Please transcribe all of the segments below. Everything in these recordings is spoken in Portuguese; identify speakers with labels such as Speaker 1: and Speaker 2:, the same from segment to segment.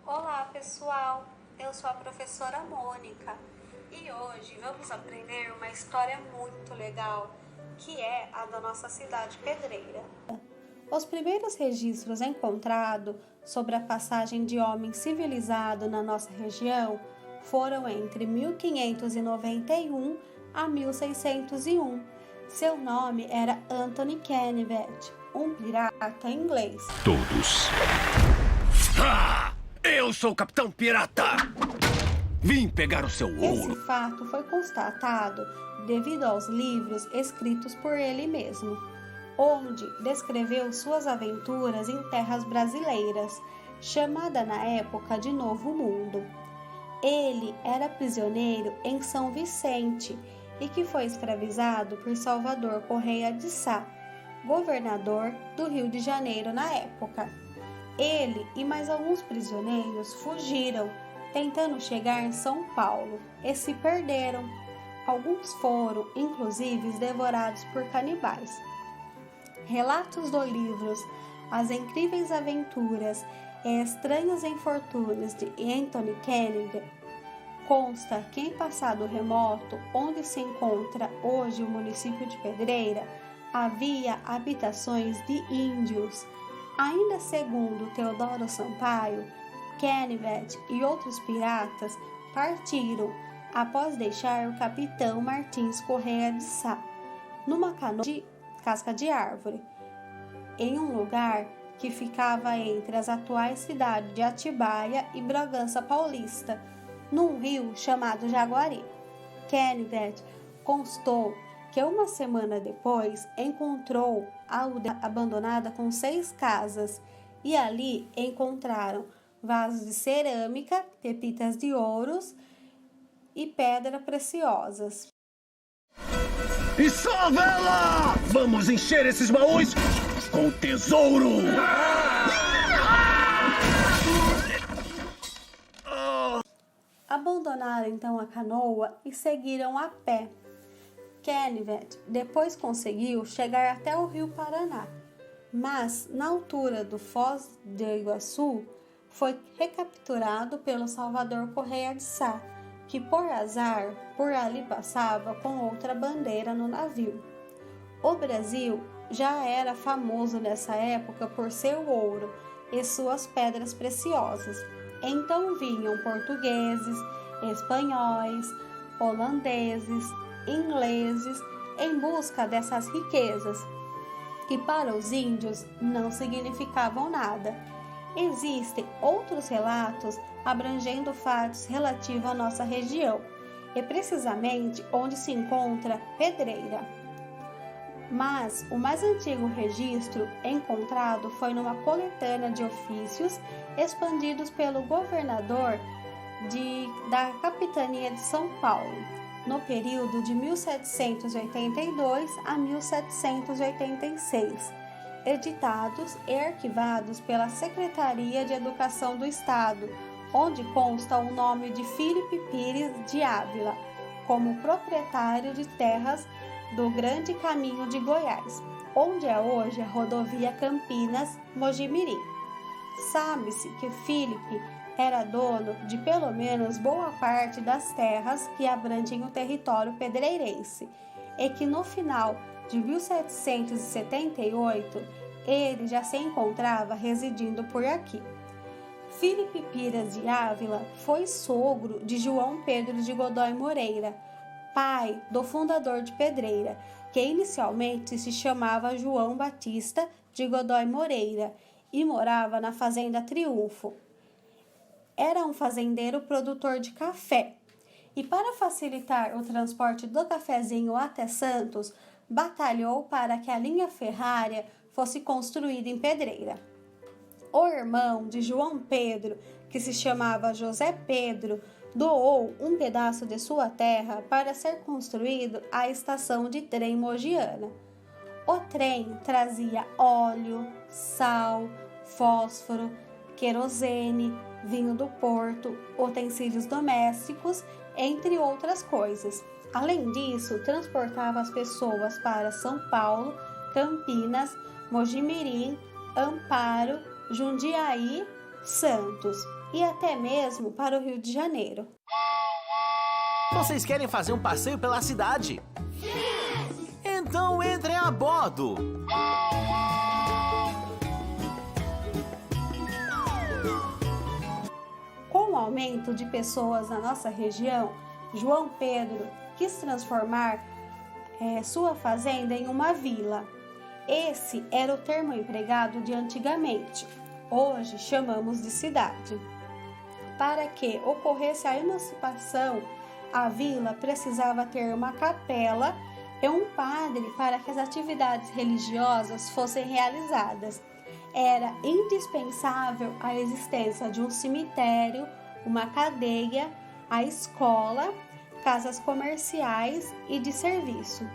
Speaker 1: Olá pessoal, eu sou a professora Mônica e hoje vamos aprender uma história muito legal, que é a da nossa cidade Pedreira. Os primeiros registros encontrados sobre a passagem de homem civilizado na nossa região foram entre 1591 a 1601. Seu nome era Anthony Cannivet, um pirata inglês.
Speaker 2: Todos. Eu sou o Capitão Pirata! Vim pegar o seu ouro!
Speaker 1: Esse fato foi constatado devido aos livros escritos por ele mesmo, onde descreveu suas aventuras em terras brasileiras, chamada na época de Novo Mundo. Ele era prisioneiro em São Vicente e que foi escravizado por Salvador Correia de Sá, governador do Rio de Janeiro na época. Ele e mais alguns prisioneiros fugiram, tentando chegar em São Paulo, e se perderam. Alguns foram, inclusive, devorados por canibais. Relatos dos livros As Incríveis Aventuras e Estranhos Infortúnios de Anthony Cannivet consta que em passado remoto, onde se encontra hoje o município de Pedreira, havia habitações de índios. Ainda segundo Teodoro Sampaio, Cannivet e outros piratas partiram após deixar o capitão Martins Correia de Sá numa canoa de casca de árvore, em um lugar que ficava entre as atuais cidades de Atibaia e Bragança Paulista, num rio chamado Jaguari. Cannivet constou que uma semana depois encontrou a aldeia abandonada com 6 casas e ali encontraram vasos de cerâmica, pepitas de ouros e pedras preciosas.
Speaker 2: E só a vela! Vamos encher esses baús com tesouro!
Speaker 1: Abandonaram então a canoa e seguiram a pé. Cannivet depois conseguiu chegar até o rio Paraná, mas na altura do Foz do Iguaçu foi recapturado pelo Salvador Correia de Sá, que por azar por ali passava com outra bandeira no navio. O Brasil já era famoso nessa época por seu ouro e suas pedras preciosas. Então vinham portugueses, espanhóis, holandeses, ingleses em busca dessas riquezas, que para os índios não significavam nada. Existem outros relatos abrangendo fatos relativos à nossa região, e precisamente onde se encontra Pedreira. Mas o mais antigo registro encontrado foi numa coletânea de ofícios expandidos pelo governador da capitania de São Paulo, no período de 1782 a 1786, editados e arquivados pela Secretaria de Educação do Estado, onde consta o nome de Filipe Pires de Ávila, como proprietário de terras do Grande Caminho de Goiás, onde é hoje a rodovia Campinas-Mojimirim. Sabe-se que Filipe era dono de pelo menos boa parte das terras que abrangem o território pedreirense, e que no final de 1778 ele já se encontrava residindo por aqui. Filipe Pires de Ávila foi sogro de João Pedro de Godoy Moreira, pai do fundador de Pedreira, que inicialmente se chamava João Batista de Godoy Moreira e morava na Fazenda Triunfo. Era um fazendeiro produtor de café e, para facilitar o transporte do cafezinho até Santos, batalhou para que a linha ferrária fosse construída em Pedreira. O irmão de João Pedro, que se chamava José Pedro, doou um pedaço de sua terra para ser construído a estação de trem mogiana. O trem trazia óleo, sal, fósforo, querosene, vinho do Porto, utensílios domésticos, entre outras coisas. Além disso, transportava as pessoas para São Paulo, Campinas, Mojimirim, Amparo, Jundiaí, Santos e até mesmo para o Rio de Janeiro.
Speaker 3: Vocês querem fazer um passeio pela cidade? Sim! Então entrem a bordo!
Speaker 1: Com o aumento de pessoas na nossa região, João Pedro quis transformar sua fazenda em uma vila. Esse era o termo empregado de antigamente. Hoje chamamos de cidade. Para que ocorresse a emancipação, a vila precisava ter uma capela e um padre para que as atividades religiosas fossem realizadas. Era indispensável a existência de um cemitério, uma cadeia, a escola, casas comerciais e de serviço.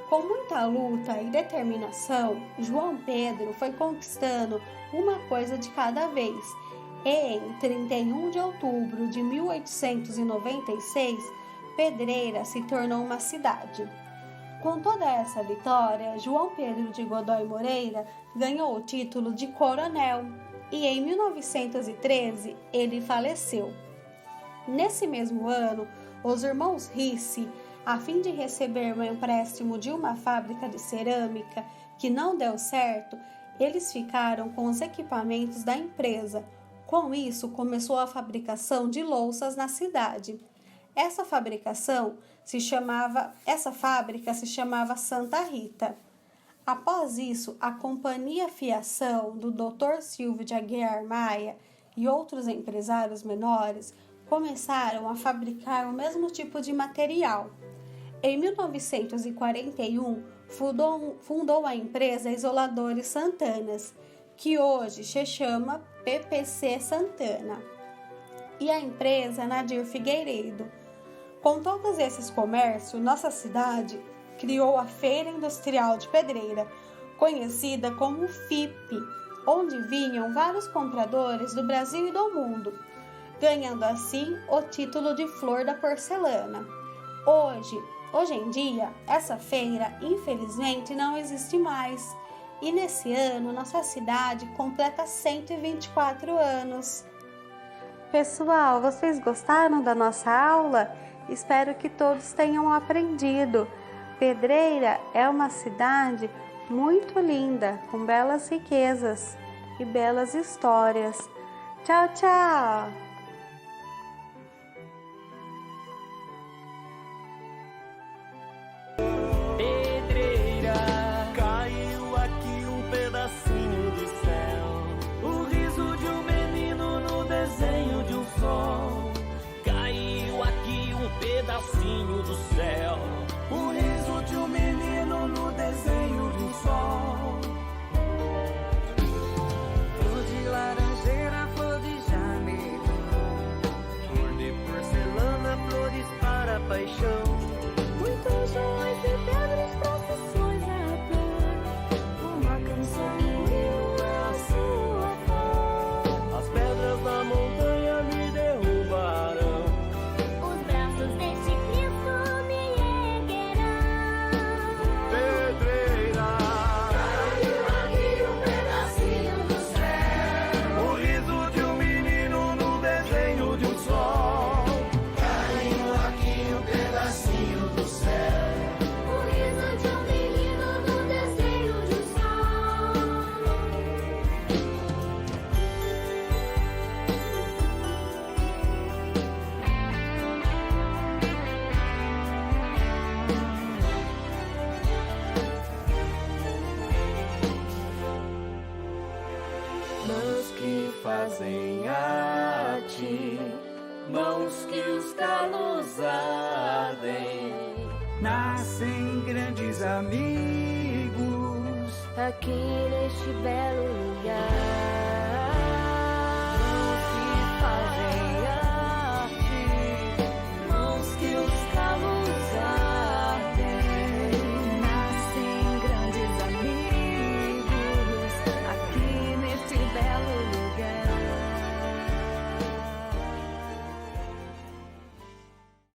Speaker 1: Com muita luta e determinação, João Pedro foi conquistando uma coisa de cada vez e, em 31 de outubro de 1896, Pedreira se tornou uma cidade. Com toda essa vitória, João Pedro de Godoy Moreira ganhou o título de coronel e, em 1913, ele faleceu. Nesse mesmo ano, os irmãos Risse, a fim de receber um empréstimo de uma fábrica de cerâmica que não deu certo, eles ficaram com os equipamentos da empresa. Com isso, começou a fabricação de louças na cidade. Essa fábrica se chamava Santa Rita. Após isso, a Companhia Fiação do Dr. Silvio de Aguiar Maia e outros empresários menores começaram a fabricar o mesmo tipo de material. Em 1941, fundou a empresa Isoladores Santanas, que hoje se chama PPC Santana, e a empresa Nadir Figueiredo. Com todos esses comércios, nossa cidade criou a Feira Industrial de Pedreira, conhecida como FIP, onde vinham vários compradores do Brasil e do mundo, ganhando assim o título de Flor da Porcelana. Hoje em dia, essa feira infelizmente não existe mais, e nesse ano nossa cidade completa 124 anos. Pessoal, vocês gostaram da nossa aula? Espero que todos tenham aprendido. Pedreira é uma cidade muito linda, com belas riquezas e belas histórias. Tchau, tchau!
Speaker 4: Pedreira, caiu aqui um pedacinho do céu, o riso de um menino no desenho de um sol. Caiu aqui um pedacinho do céu, o riso de um menino no desenho de um sol. Flor de laranjeira, flor de janeiro, flor de porcelana, flores para paixão. Muitos joias e pedras, procissões a pé, uma canção no rio é a sua voz. As pedras da montanha me derrubarão,
Speaker 5: os braços deste Cristo me erguerão.
Speaker 4: Pedreira,
Speaker 5: Caiu aqui um pedacinho do céu,
Speaker 4: o riso de um menino no desenho de um sol.
Speaker 5: caiu aqui um pedacinho do céu, o riso de um menino no desenho de um sol.
Speaker 4: Mãos que fazem arte, mãos que os calos ardem, nascem grandes amigos
Speaker 5: Aqui neste belo lugar,
Speaker 4: que fazem